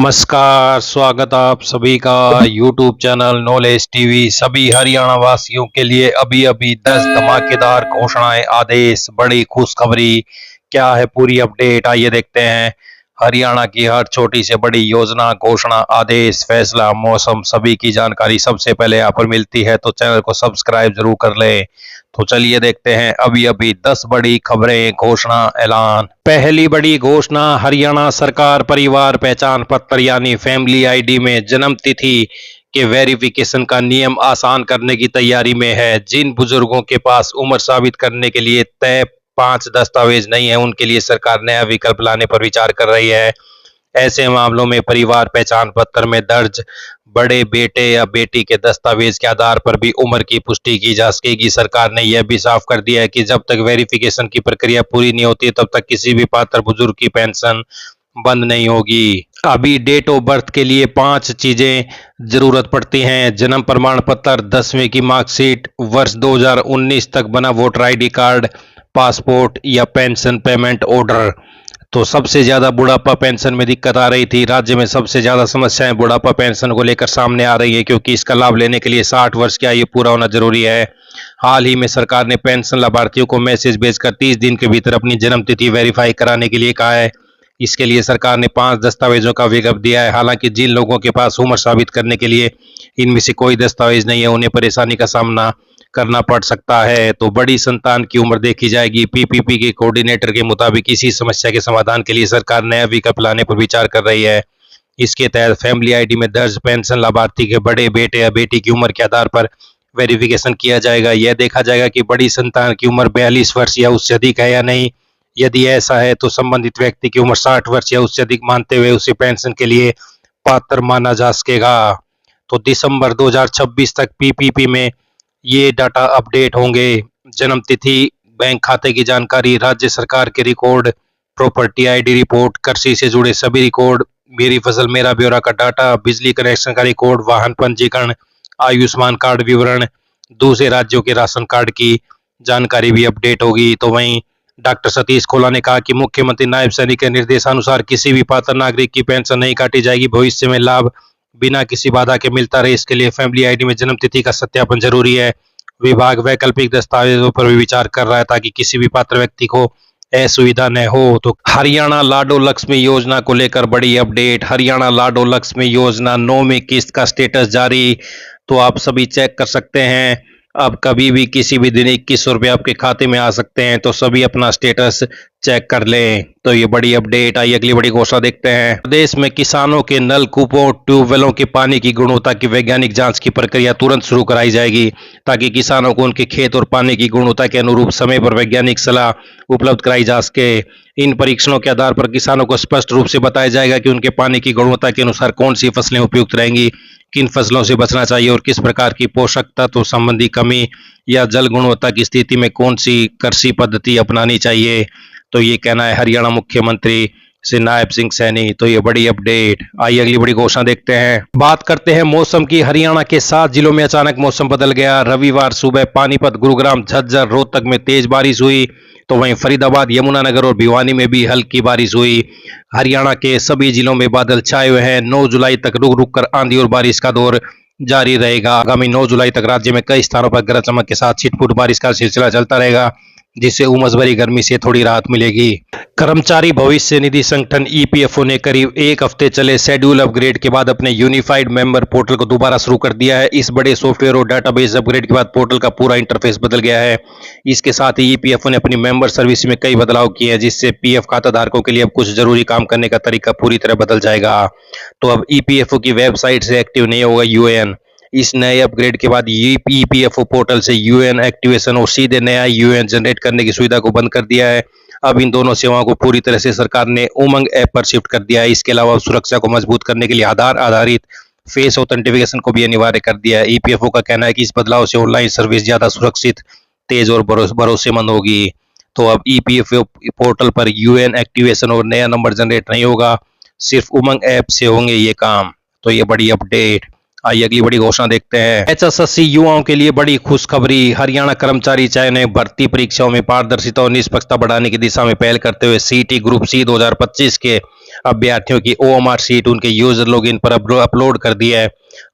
नमस्कार, स्वागत आप सभी का YouTube चैनल नॉलेज टीवी। सभी हरियाणा वासियों के लिए अभी अभी 10 धमाकेदार घोषणाएं, आदेश, बड़ी खुशखबरी। क्या है पूरी अपडेट, आइए देखते हैं। हरियाणा की हर छोटी से बड़ी योजना, घोषणा, आदेश, फैसला, मौसम, सभी की जानकारी सबसे पहले यहाँ पर मिलती है, तो चैनल को सब्सक्राइब जरूर कर लें। तो चलिए देखते हैं अभी अभी 10 बड़ी खबरें, घोषणा, ऐलान। पहली बड़ी घोषणा, हरियाणा सरकार परिवार पहचान पत्र यानी फैमिली आईडी में जन्म तिथि के वेरिफिकेशन का नियम आसान करने की तैयारी में है। जिन बुजुर्गों के पास उम्र साबित करने के लिए तय 5 दस्तावेज नहीं है, उनके लिए सरकार नया विकल्प लाने पर विचार कर रही है। ऐसे मामलों में परिवार पहचान पत्र में दर्ज बड़े बेटे या बेटी के दस्तावेज के आधार पर भी उम्र की पुष्टि की जा सकेगी। सरकार ने यह भी साफ कर दिया है कि जब तक वेरिफिकेशन की प्रक्रिया पूरी नहीं होती, तब तक किसी भी पात्र बुजुर्ग की पेंशन बंद नहीं होगी। अभी डेट ऑफ बर्थ के लिए 5 चीजें जरूरत पड़ती हैं: जन्म प्रमाण पत्र, 10वीं की मार्कशीट, वर्ष 2019 तक बना वोटर आईडी कार्ड, पासपोर्ट या पेंशन पेमेंट ऑर्डर। तो सबसे ज्यादा बुढ़ापा पेंशन में दिक्कत आ रही थी। राज्य में सबसे ज्यादा समस्याएं बुढ़ापा पेंशन को लेकर सामने आ रही है, क्योंकि इसका लाभ लेने के लिए 60 वर्ष की आयु पूरा होना जरूरी है। हाल ही में सरकार ने पेंशन लाभार्थियों को मैसेज भेजकर 30 दिन के भीतर अपनी जन्म तिथि वेरीफाई कराने के लिए कहा है। इसके लिए सरकार ने 5 दस्तावेजों का विकल्प दिया है। हालांकि जिन लोगों के पास उम्र साबित करने के लिए इनमें से कोई दस्तावेज नहीं है, उन्हें परेशानी का सामना करना पड़ सकता है। तो बड़ी संतान की उम्र देखी जाएगी। पीपीपी के कोऑर्डिनेटर के मुताबिक इसी समस्या के समाधान के लिए सरकार नया विकल्प लाने पर विचार कर रही है। इसके तहत फैमिली आईडी में दर्ज पेंशन लाभार्थी के बड़े बेटे या बेटी की उम्र के आधार पर वेरिफिकेशन किया जाएगा। यह देखा जाएगा कि बड़ी संतान की उम्र 42 वर्ष या उससे अधिक है या नहीं। यदि ऐसा है तो संबंधित व्यक्ति की उम्र 60 वर्ष या उससे अधिक मानते हुए उसे पेंशन के लिए पात्र माना जा सकेगा। तो दिसंबर 2026 तक पीपीपी में ये डाटा अपडेट होंगे। जन्म तिथि, बैंक खाते की जानकारी, राज्य सरकार के रिकॉर्ड, प्रॉपर्टी आईडी रिपोर्ट, कृषि से जुड़े सभी रिकॉर्ड, मेरी फसल मेरा ब्यौरा का डाटा, बिजली कनेक्शन का रिकॉर्ड, वाहन पंजीकरण, आयुष्मान कार्ड विवरण, दूसरे राज्यों के राशन कार्ड की जानकारी भी अपडेट होगी। तो वहीं डॉक्टर सतीश खोला ने कहा कि मुख्यमंत्री नायब सैनिक के निर्देशानुसार किसी भी पात्र नागरिक की पेंशन नहीं काटी जाएगी। भविष्य में लाभ बिना किसी बाधा के मिलता रहे, इसके लिए फैमिली आईडी में जन्म तिथि का सत्यापन जरूरी है। विभाग वैकल्पिक दस्तावेजों पर भी विचार कर रहा है, ताकि किसी भी पात्र व्यक्ति को असुविधा न हो। तो हरियाणा लाडो लक्ष्मी योजना को लेकर बड़ी अपडेट। हरियाणा लाडो लक्ष्मी योजना 9वीं किस्त का स्टेटस जारी। तो आप सभी चेक कर सकते हैं, अब कभी भी किसी भी दिन 2100 रुपये आपके खाते में आ सकते हैं। तो सभी अपना स्टेटस चेक कर लें। तो ये बड़ी अपडेट आई। अगली बड़ी घोषणा देखते हैं। प्रदेश में किसानों के नलकूपों, ट्यूबवेलों के पानी की गुणवत्ता की वैज्ञानिक जांच की प्रक्रिया तुरंत शुरू कराई जाएगी, ताकि किसानों को उनके खेत और पानी की गुणवत्ता के अनुरूप समय पर वैज्ञानिक सलाह उपलब्ध कराई जा सके। इन परीक्षणों के आधार पर किसानों को स्पष्ट रूप से बताया जाएगा कि उनके पानी की गुणवत्ता के अनुसार कौन सी फसलें उपयुक्त रहेंगी, किन फसलों से बचना चाहिए और किस प्रकार की पोषक तत्व संबंधी कमी या जल गुणवत्ता की स्थिति में कौन सी कृषि पद्धति अपनानी चाहिए। तो ये कहना है हरियाणा मुख्यमंत्री से नायब सिंह सैनी। तो ये बड़ी अपडेट। आइए अगली बड़ी घोषणा देखते हैं। बात करते हैं मौसम की। हरियाणा के 7 जिलों में अचानक मौसम बदल गया। रविवार सुबह पानीपत, गुरुग्राम, झज्जर, रोहतक में तेज बारिश हुई। तो वहीं फरीदाबाद, यमुनानगर और भिवानी में भी हल्की बारिश हुई। हरियाणा के सभी जिलों में बादल छाए हुए हैं। 9 जुलाई तक रुक रुक कर आंधी और बारिश का दौर जारी रहेगा। आगामी 9 जुलाई तक राज्य में कई स्थानों पर गरज चमक के साथ छिटपुट बारिश का सिलसिला चलता रहेगा, जिससे उमस भरी गर्मी से थोड़ी राहत मिलेगी। कर्मचारी भविष्य निधि संगठन ईपीएफओ ने करीब 1 हफ्ते चले शेड्यूल अपग्रेड के बाद अपने यूनिफाइड मेंबर पोर्टल को दोबारा शुरू कर दिया है। इस बड़े सॉफ्टवेयर और डाटाबेस अपग्रेड के बाद पोर्टल का पूरा इंटरफेस बदल गया है। इसके साथ ही ईपीएफओ ने अपनी मेंबर सर्विस में कई बदलाव किए हैं, जिससे पीएफ खाता धारकों के लिए अब कुछ जरूरी काम करने का तरीका पूरी तरह बदल जाएगा। तो अब ईपीएफओ की वेबसाइट से एक्टिव नहीं होगा यूएएन। इस नए अपग्रेड के बाद ईपीएफओ पोर्टल से यूएएन एक्टिवेशन और सीधे नया यूएएन जनरेट करने की सुविधा को बंद कर दिया है। अब इन दोनों सेवाओं को पूरी तरह से सरकार ने उमंग ऐप पर शिफ्ट कर दिया है। इसके अलावा सुरक्षा को मजबूत करने के लिए आधार आधारित फेस ऑथेंटिफिकेशन को भी अनिवार्य कर दिया है। ईपीएफओ का कहना है कि इस बदलाव से ऑनलाइन सर्विस ज्यादा सुरक्षित, तेज और भरोसेमंद होगी। तो अब ईपीएफओ पोर्टल पर यूएएन एक्टिवेशन और नया नंबर जनरेट नहीं होगा, सिर्फ उमंग ऐप से होंगे ये काम। तो ये बड़ी अपडेट। आइए अगली बड़ी घोषणा देखते हैं। एचएसएससी युवाओं के लिए बड़ी खुशखबरी। हरियाणा कर्मचारी चयन ने भर्ती परीक्षाओं में पारदर्शिता और निष्पक्षता बढ़ाने की दिशा में पहल करते हुए सीटी ग्रुप सी 2025 के अभ्यर्थियों की ओएमआर शीट उनके यूजर लॉगिन पर अपलोड कर दी है।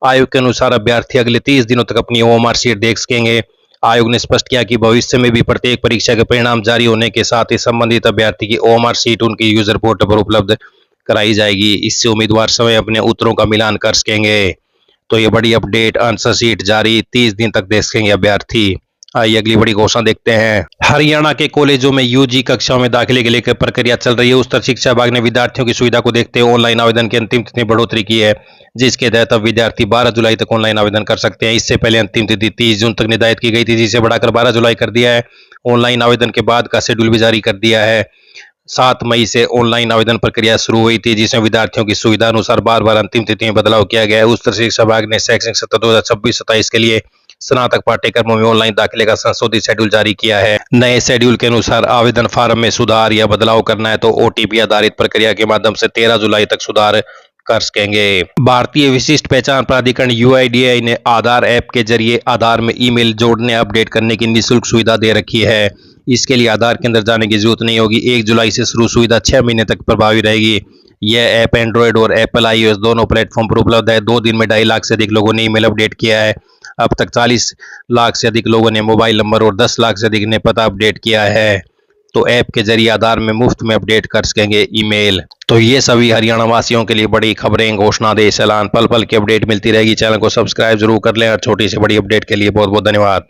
आयोग के अनुसार अभ्यर्थी अगले 30 दिनों तक अपनी ओएमआर शीट देख सकेंगे। आयोग ने स्पष्ट किया कि भविष्य में भी प्रत्येक परीक्षा के परिणाम जारी होने के साथ ही संबंधित अभ्यर्थी की ओएमआर शीट उनकी यूजर पोर्टल पर उपलब्ध कराई जाएगी। इससे उम्मीदवार समय अपने उत्तरों का मिलान कर सकेंगे। तो ये बड़ी अपडेट, आंसर शीट जारी 30 दिन तक देख सकेंगे अभ्यर्थी। आइए अगली बड़ी घोषणा देखते हैं। हरियाणा के कॉलेजों में यूजी कक्षाओं में दाखिले के लिए प्रक्रिया चल रही है। उच्च शिक्षा विभाग ने विद्यार्थियों की सुविधा को देखते हुए ऑनलाइन आवेदन की अंतिम तिथि में बढ़ोतरी की है, जिसके तहत अब विद्यार्थी 12 जुलाई तक ऑनलाइन आवेदन कर सकते हैं। इससे पहले अंतिम तिथि 30 जून तक निर्धारित की गई थी, जिसे बढ़ाकर 12 जुलाई कर दिया है। ऑनलाइन आवेदन के बाद का शेड्यूल भी जारी कर दिया है। 7 मई से ऑनलाइन आवेदन प्रक्रिया शुरू हुई थी, जिसमें विद्यार्थियों की सुविधा अनुसार बार बार अंतिम तिथि में बदलाव किया गया है। उच्च शिक्षा विभाग ने शैक्षणिक सत्र 2026-27 के लिए स्नातक पाठ्यक्रमों में ऑनलाइन दाखिले का संशोधित शेड्यूल जारी किया है। नए शेड्यूल के अनुसार आवेदन फार्म में सुधार या बदलाव करना है तो ओटीपी आधारित प्रक्रिया के माध्यम से 13 जुलाई तक सुधार कर सकेंगे। भारतीय विशिष्ट पहचान प्राधिकरण यूआईडीएआई ने आधार ऐप के जरिए आधार में ईमेल जोड़ने अपडेट करने की निःशुल्क सुविधा दे रखी है। इसके लिए आधार केंद्र जाने की जरूरत नहीं होगी। 1 जुलाई से शुरू सुविधा 6 महीने तक प्रभावी रहेगी। यह ऐप एंड्रॉयड और एप्पल आईओएस दोनों प्लेटफॉर्म पर उपलब्ध है। 2 दिन में 2.5 लाख से अधिक लोगों ने ईमेल अपडेट किया है। अब तक 40 लाख से अधिक लोगों ने मोबाइल नंबर और 10 लाख से अधिक ने पता अपडेट किया है। तो ऐप के जरिए आधार में मुफ्त में अपडेट कर सकेंगे ईमेल। तो ये सभी हरियाणा वासियों के लिए बड़ी खबरें, घोषणादेश, ऐलान, पल पल की अपडेट मिलती रहेगी। चैनल को सब्सक्राइब जरूर कर लें और छोटी से बड़ी अपडेट के लिए बहुत बहुत धन्यवाद।